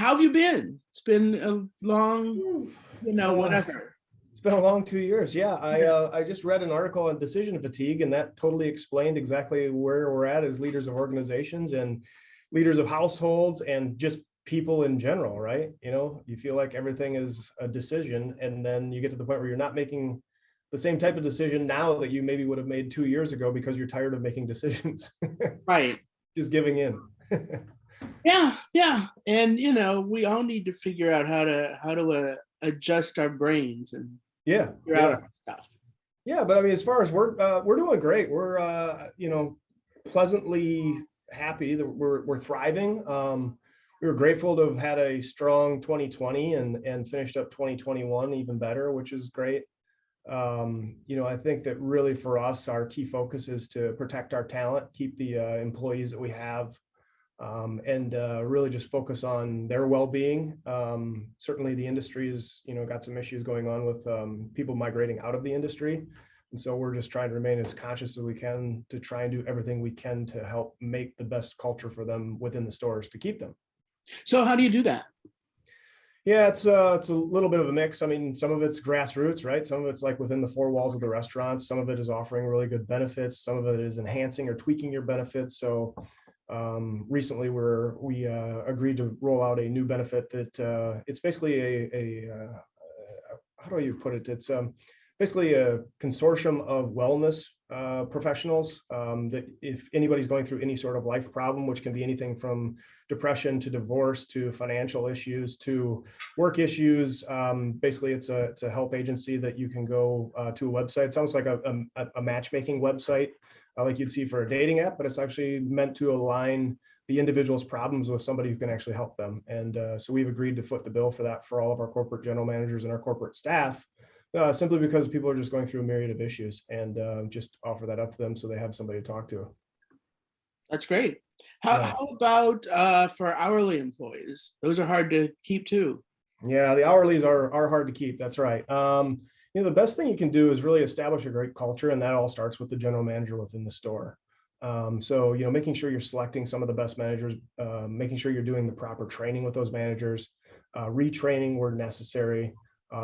how have you been? It's been a long, Uh, whatever. it's been a long 2 years. Yeah, I just read an article on decision fatigue, and that totally explained exactly where we're at as leaders of organizations and leaders of households and just people in general, right? You feel like everything is a decision, and then you get to the point where you're not making the same type of decision now that you maybe would have made 2 years ago because you're tired of making decisions. Right. Just giving in. Yeah, yeah. And we all need to figure out how to adjust our brains and Yeah, figure out yeah. our stuff. Yeah, but I mean, as far as we're doing great. We're pleasantly happy that we're thriving. We were grateful to have had a strong 2020 and finished up 2021 even better, which is great. I think that really for us, our key focus is to protect our talent, keep the employees that we have, and really just focus on their well-being. Certainly the industry has, got some issues going on with people migrating out of the industry. And so we're just trying to remain as conscious as we can to try and do everything we can to help make the best culture for them within the stores to keep them. So how do you do that? Yeah, it's a little bit of a mix. I mean, some of it's grassroots, right? Some of it's like within the four walls of the restaurant. Some of it is offering really good benefits. Some of it is enhancing or tweaking your benefits. So recently we agreed to roll out a new benefit that it's basically a how do you put it? It's basically a consortium of wellness professionals that if anybody's going through any sort of life problem, which can be anything from depression to divorce to financial issues to work issues, basically it's a help agency that you can go to a website. It sounds like a matchmaking website like you'd see for a dating app, but it's actually meant to align the individual's problems with somebody who can actually help them. And so we've agreed to foot the bill for that for all of our corporate general managers and our corporate staff. Simply because people are just going through a myriad of issues, and just offer that up to them so they have somebody to talk to. That's great. Yeah. How about for hourly employees? Those are hard to keep too. Yeah, the hourlies are hard to keep. That's right. The best thing you can do is really establish a great culture, and that all starts with the general manager within the store. So, making sure you're selecting some of the best managers, making sure you're doing the proper training with those managers, retraining where necessary.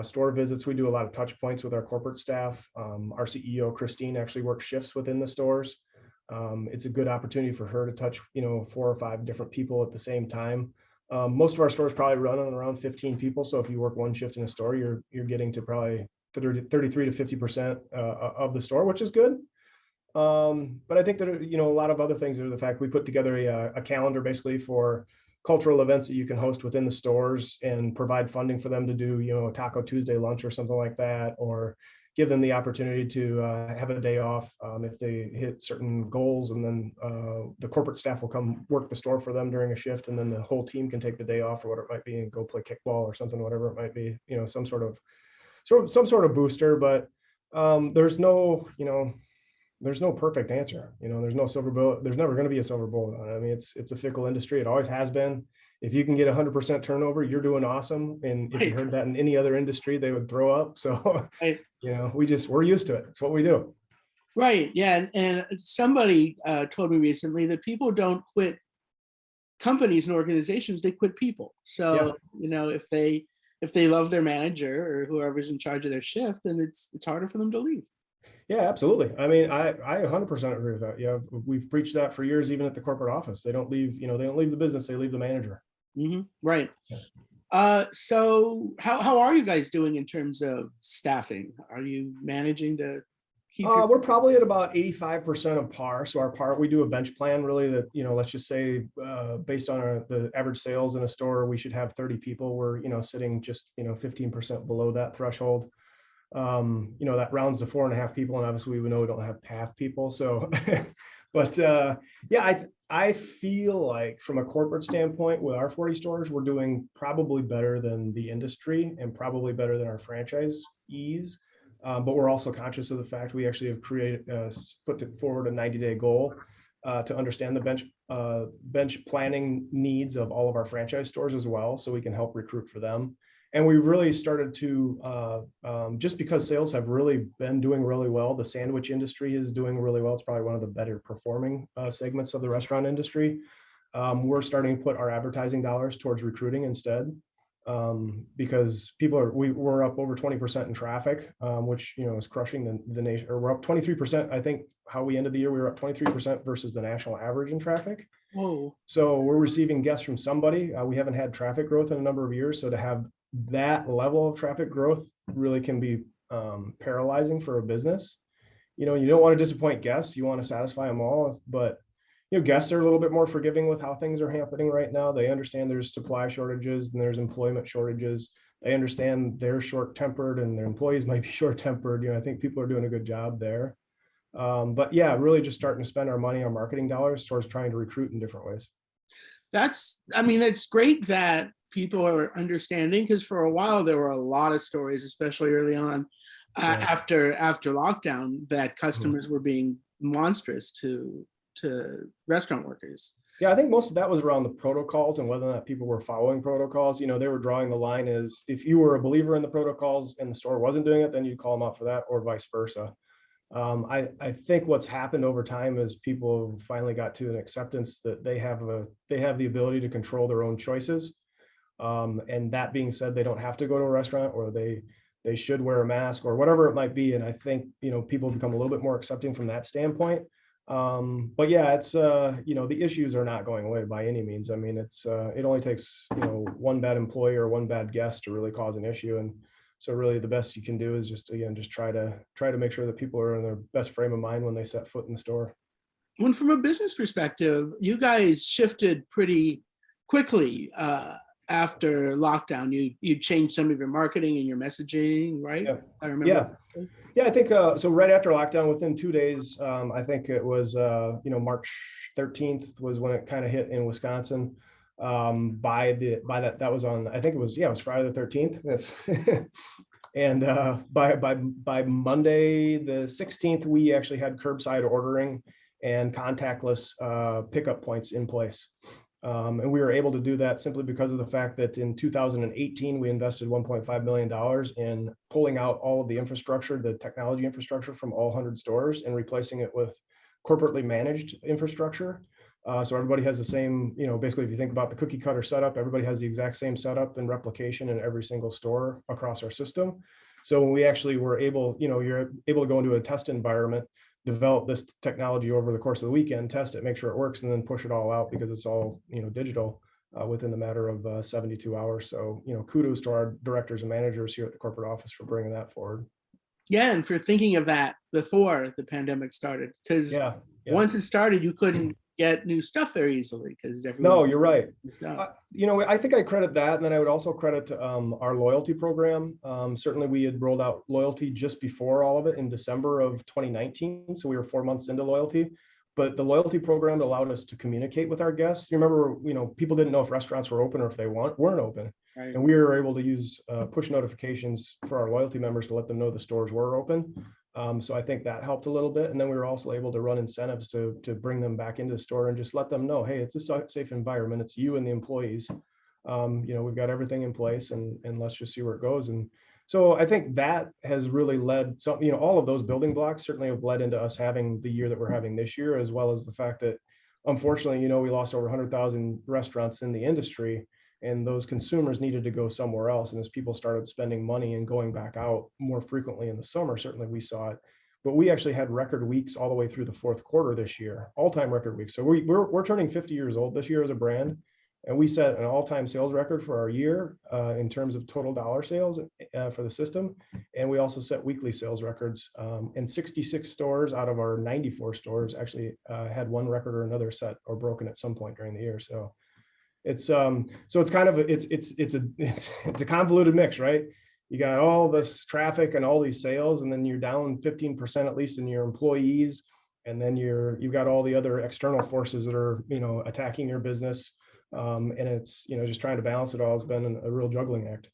Store visits, we do a lot of touch points with our corporate staff. Our CEO, Christine, actually works shifts within the stores. It's a good opportunity for her to touch, 4 or 5 different people at the same time. Most of our stores probably run on around 15 people. So if you work one shift in a store, you're getting to probably 33 to 50% of the store, which is good. But I think that, a lot of other things are the fact we put together a calendar basically for cultural events that you can host within the stores and provide funding for them to do, a Taco Tuesday lunch or something like that, or give them the opportunity to have a day off if they hit certain goals, and then the corporate staff will come work the store for them during a shift, and then the whole team can take the day off or whatever it might be and go play kickball or something, whatever it might be, some sort of booster. But there's no perfect answer. There's no silver bullet. There's never going to be a silver bullet on it. I mean, it's a fickle industry. It always has been. If you can get 100% turnover, you're doing awesome. And if you heard that in any other industry, they would throw up. So, Right. we're used to it. It's what we do. Right. Yeah. And somebody told me recently that people don't quit companies and organizations, they quit people. So, if they love their manager or whoever's in charge of their shift, then it's harder for them to leave. Yeah, absolutely. I mean, I 100% agree with that. Yeah, we've preached that for years, even at the corporate office. They don't leave, they don't leave the business, they leave the manager. Mm-hmm. Right. Yeah. So how are you guys doing in terms of staffing? Are you managing to keep we're probably at about 85% of par. So we do a bench plan really that, let's just say based on the average sales in a store, we should have 30 people. We're, sitting just, 15% below that threshold. That rounds to 4.5 people, and obviously we know we don't have half people. So, but yeah, I feel like from a corporate standpoint with our 40 stores, we're doing probably better than the industry and probably better than our franchisees. But we're also conscious of the fact we actually have put forward a 90-day goal to understand the bench planning needs of all of our franchise stores as well, so we can help recruit for them. And we really started to, just because sales have really been doing really well, the sandwich industry is doing really well. It's probably one of the better performing segments of the restaurant industry. We're starting to put our advertising dollars towards recruiting instead, because we're up over 20% in traffic, which, is crushing the nation. Or we're up 23%. I think how we ended the year, we were up 23% versus the national average in traffic. Whoa. So we're receiving guests from somebody. We haven't had traffic growth in a number of years. So to have that level of traffic growth really can be paralyzing for a business. You don't want to disappoint guests. You want to satisfy them all, but guests are a little bit more forgiving with how things are happening right now. They understand there's supply shortages and there's employment shortages. They understand they're short-tempered and their employees might be short-tempered. I think people are doing a good job there. But yeah, really just starting to spend our money on marketing dollars towards trying to recruit in different ways. It's great that people are understanding, because for a while there were a lot of stories, especially early on, after lockdown, that customers were being monstrous to restaurant workers. Yeah, I think most of that was around the protocols and whether or not people were following protocols. They were drawing the line as if you were a believer in the protocols and the store wasn't doing it, then you'd call them out for that, or vice versa. I think what's happened over time is people finally got to an acceptance that they have the ability to control their own choices. And that being said, they don't have to go to a restaurant, or they should wear a mask or whatever it might be. And I think, people become a little bit more accepting from that standpoint. But yeah, it's, the issues are not going away by any means. It only takes, one bad employee or one bad guest to really cause an issue. And so really the best you can do is just try to make sure that people are in their best frame of mind when they set foot in the store. When from a business perspective, you guys shifted pretty quickly after lockdown. You changed some of your marketing and your messaging, right? Yeah. I remember. Yeah, I think so. Right after lockdown, within 2 days, I think it was March 13th was when it kind of hit in Wisconsin. That was on, I think it was Friday the 13th. Yes. And by Monday the 16th, we actually had curbside ordering and contactless pickup points in place. And we were able to do that simply because of the fact that in 2018, we invested $1.5 million in pulling out all of the infrastructure, the technology infrastructure from all 100 stores and replacing it with corporately managed infrastructure. So everybody has the same, basically, if you think about the cookie cutter setup, everybody has the exact same setup and replication in every single store across our system. So when we actually were able, you're able to go into a test environment, develop this technology over the course of the weekend, test it, make sure it works, and then push it all out because it's all, digital within the matter of 72 hours. So, kudos to our directors and managers here at the corporate office for bringing that forward. Yeah, and for thinking of that before the pandemic started, because once it started, you couldn't get new stuff very easily because no, you're right. I think I credit that, and then I would also credit our loyalty program. Certainly, we had rolled out loyalty just before all of it in December of 2019, so we were 4 months into loyalty. But the loyalty program allowed us to communicate with our guests. You remember, people didn't know if restaurants were open or if they weren't open. Right. And we were able to use push notifications for our loyalty members to let them know the stores were open. So I think that helped a little bit. And then we were also able to run incentives to bring them back into the store and just let them know, hey, it's a safe environment. It's you and the employees. We've got everything in place, and let's just see where it goes. And so I think that has really led all of those building blocks certainly have led into us having the year that we're having this year, as well as the fact that, unfortunately, we lost over 100,000 restaurants in the industry, and those consumers needed to go somewhere else. And as people started spending money and going back out more frequently in the summer, certainly we saw it. But we actually had record weeks all the way through the fourth quarter this year, all-time record weeks. So we're turning 50 years old this year as a brand, and we set an all-time sales record for our year in terms of total dollar sales for the system. And we also set weekly sales records. And 66 stores out of our 94 stores actually had one record or another set or broken at some point during the year. So it's kind of it's a convoluted mix, right? You got all this traffic and all these sales, and then you're down 15% at least in your employees, and then you've got all the other external forces that are attacking your business, and it's just trying to balance it all has been a real juggling act.